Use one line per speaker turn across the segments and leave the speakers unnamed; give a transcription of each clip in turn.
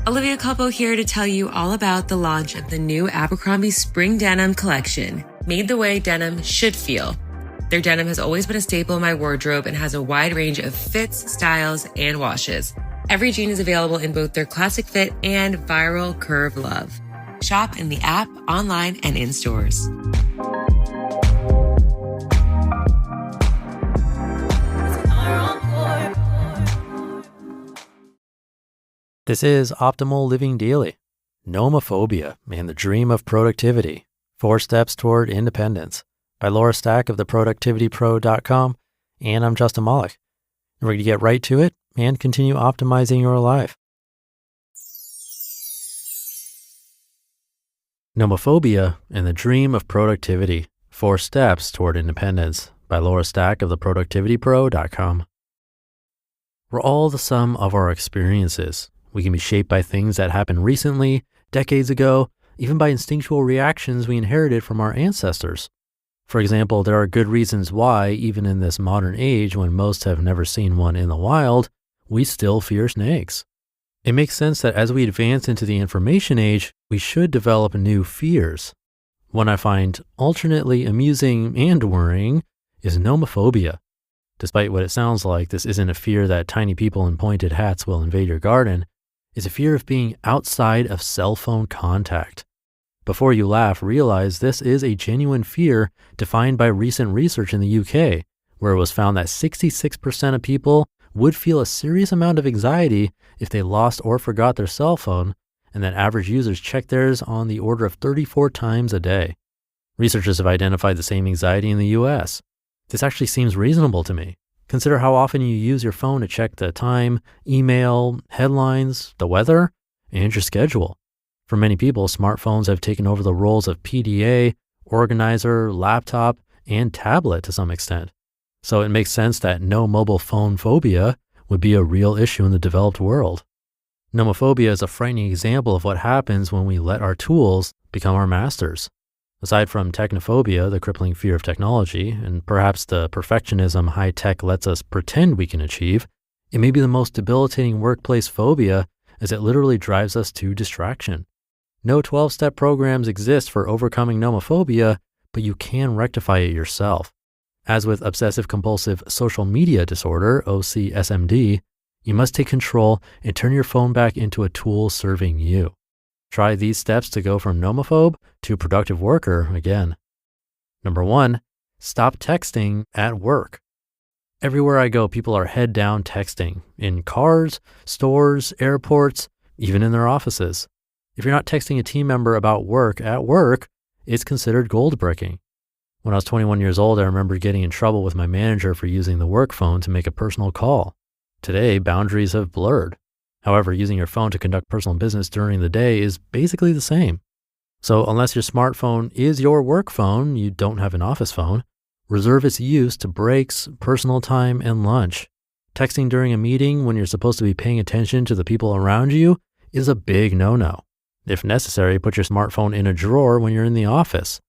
Olivia Culpo here to tell you all about the launch of the new Abercrombie Spring Denim collection, made the way denim should feel. Their denim has always been a staple in my wardrobe and has a wide range of fits, styles, and washes. Every jean is available in both their classic fit and viral curve love. Shop in the app, online, and in stores.
This is Optimal Living Daily, Nomophobia and the Dream of Productivity, 4 Steps Toward Independence, by Laura Stack of theproductivitypro.com, and I'm Justin Malik. We're going to get right to it and continue optimizing your life. Nomophobia and the Dream of Productivity, 4 Steps Toward Independence, by Laura Stack of theproductivitypro.com. We're all the sum of our experiences. We can be shaped by things that happened recently, decades ago, even by instinctual reactions we inherited from our ancestors. For example, there are good reasons why, even in this modern age when most have never seen one in the wild, we still fear snakes. It makes sense that as we advance into the information age, we should develop new fears. One I find alternately amusing and worrying is nomophobia. Despite what it sounds like, this isn't a fear that tiny people in pointed hats will invade your garden. It's a fear of being outside of cell phone contact. Before you laugh, realize this is a genuine fear defined by recent research in the UK, where it was found that 66% of people would feel a serious amount of anxiety if they lost or forgot their cell phone, and that average users check theirs on the order of 34 times a day. Researchers have identified the same anxiety in the US. This actually seems reasonable to me. Consider how often you use your phone to check the time, email, headlines, the weather, and your schedule. For many people, smartphones have taken over the roles of PDA, organizer, laptop, and tablet to some extent. So it makes sense that no mobile phone phobia would be a real issue in the developed world. Nomophobia is a frightening example of what happens when we let our tools become our masters. Aside from technophobia, the crippling fear of technology, and perhaps the perfectionism high tech lets us pretend we can achieve, it may be the most debilitating workplace phobia as it literally drives us to distraction. No 12-step programs exist for overcoming nomophobia, but you can rectify it yourself. As with obsessive compulsive social media disorder, OCSMD, you must take control and turn your phone back into a tool serving you. Try these steps to go from nomophobe to productive worker again. Number 1, stop texting at work. Everywhere I go, people are head down texting in cars, stores, airports, even in their offices. If you're not texting a team member about work at work, it's considered gold bricking. When I was 21 years old, I remember getting in trouble with my manager for using the work phone to make a personal call. Today, boundaries have blurred. However, using your phone to conduct personal business during the day is basically the same. So unless your smartphone is your work phone, you don't have an office phone, reserve its use to breaks, personal time, and lunch. Texting during a meeting when you're supposed to be paying attention to the people around you is a big no-no. If necessary, put your smartphone in a drawer when you're in the office.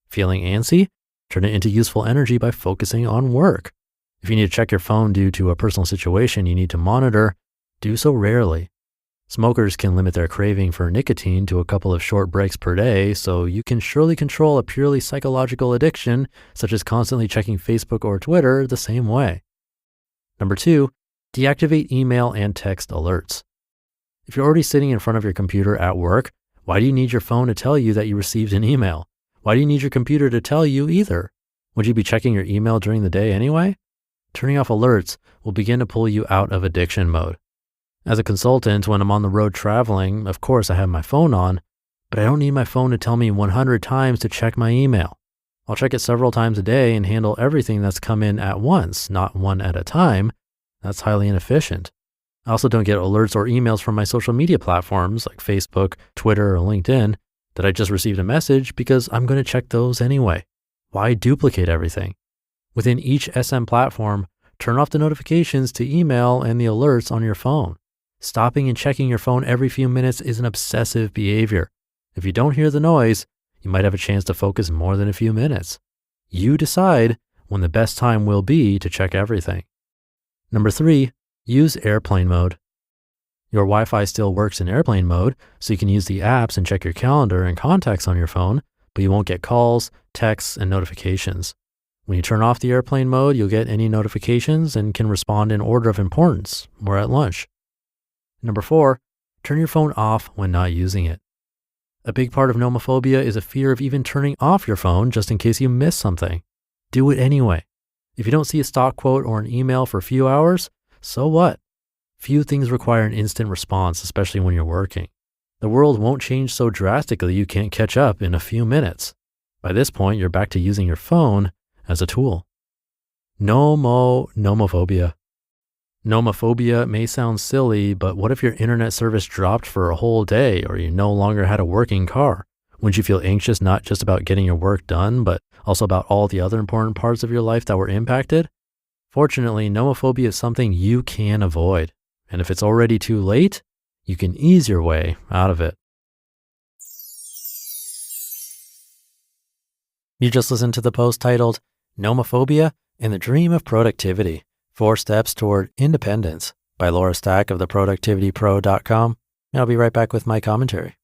Feeling antsy? Turn it into useful energy by focusing on work. If you need to check your phone due to a personal situation you need to monitor, do so rarely. Smokers can limit their craving for nicotine to a couple of short breaks per day, so you can surely control a purely psychological addiction, such as constantly checking Facebook or Twitter, the same way. Number 2, deactivate email and text alerts. If you're already sitting in front of your computer at work, why do you need your phone to tell you that you received an email? Why do you need your computer to tell you either? Would you be checking your email during the day anyway? Turning off alerts will begin to pull you out of addiction mode. As a consultant, when I'm on the road traveling, of course I have my phone on, but I don't need my phone to tell me 100 times to check my email. I'll check it several times a day and handle everything that's come in at once, not one at a time. That's highly inefficient. I also don't get alerts or emails from my social media platforms like Facebook, Twitter, or LinkedIn that I just received a message because I'm going to check those anyway. Why duplicate everything? Within each SM platform, turn off the notifications to email and the alerts on your phone. Stopping and checking your phone every few minutes is an obsessive behavior. If you don't hear the noise, you might have a chance to focus more than a few minutes. You decide when the best time will be to check everything. Number 3, use airplane mode. Your Wi-Fi still works in airplane mode, so you can use the apps and check your calendar and contacts on your phone, but you won't get calls, texts, and notifications. When you turn off the airplane mode, you'll get any notifications and can respond in order of importance or at lunch. Number 4, turn your phone off when not using it. A big part of nomophobia is a fear of even turning off your phone just in case you miss something. Do it anyway. If you don't see a stock quote or an email for a few hours, so what? Few things require an instant response, especially when you're working. The world won't change so drastically you can't catch up in a few minutes. By this point, you're back to using your phone as a tool. Nomophobia. Nomophobia may sound silly, but what if your internet service dropped for a whole day or you no longer had a working car? Wouldn't you feel anxious not just about getting your work done, but also about all the other important parts of your life that were impacted? Fortunately, nomophobia is something you can avoid. And if it's already too late, you can ease your way out of it. You just listened to the post titled Nomophobia and the Dream of Productivity, 4 Steps Toward Independence by Laura Stack of theproductivitypro.com. And I'll be right back with my commentary.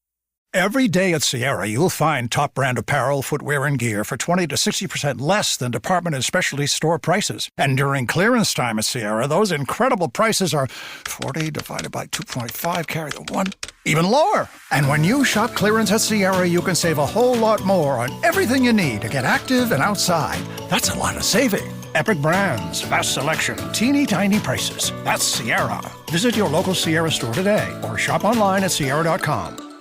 Every day at Sierra, you'll find top brand apparel, footwear, and gear for 20 to 60% less than department and specialty store prices. And during clearance time at Sierra, those incredible prices are 40 divided by 2.5, carry the 1, even lower. And when you shop clearance at Sierra, you can save a whole lot more on everything you need to get active and outside. That's a lot of saving. Epic brands, vast selection, teeny tiny prices. That's Sierra. Visit your local Sierra store today or shop online at Sierra.com.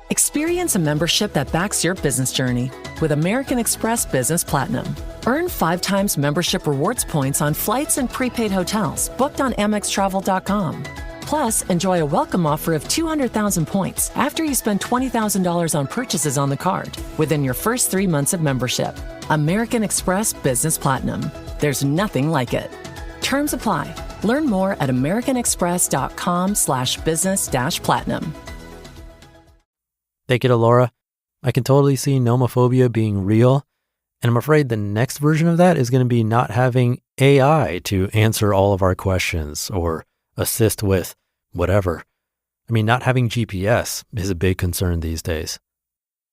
Experience a membership that backs your business journey with American Express Business Platinum. Earn 5 times membership rewards points on flights and prepaid hotels booked on AmexTravel.com. Plus, enjoy a welcome offer of 200,000 points after you spend $20,000 on purchases on the card within your first 3 months of membership. American Express Business Platinum. There's nothing like it. Terms apply. Learn more at americanexpress.com/business-platinum.
Thank you to Laura. I can totally see nomophobia being real, and I'm afraid the next version of that is going to be not having AI to answer all of our questions or assist with whatever. I mean, not having GPS is a big concern these days.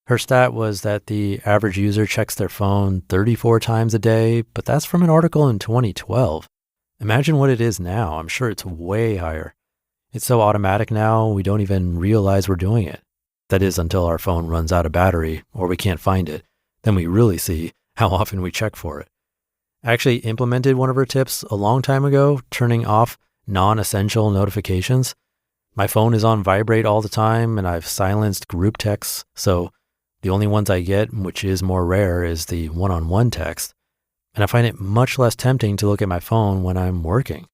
Her stat was that the average user checks their phone 34 times a day, but that's from an article in 2012. Imagine what it is now. I'm sure it's way higher. It's so automatic now, we don't even realize we're doing it. That is until our phone runs out of battery or we can't find it. Then we really see how often we check for it. I actually implemented one of her tips a long time ago, turning off non-essential notifications. My phone is on vibrate all the time and I've silenced group texts. So the only ones I get, which is more rare, is the one-on-one text. And I find it much less tempting to look at my phone when I'm working.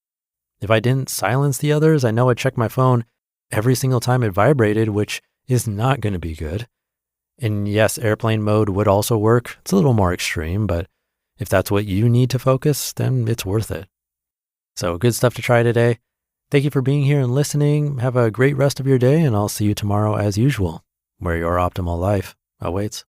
If I didn't silence the others, I know I'd check my phone every single time it vibrated, which is not going to be good. And yes, airplane mode would also work. It's a little more extreme, but if that's what you need to focus, then it's worth it. So good stuff to try today. Thank you for being here and listening. Have a great rest of your day, and I'll see you tomorrow as usual, where your optimal life awaits.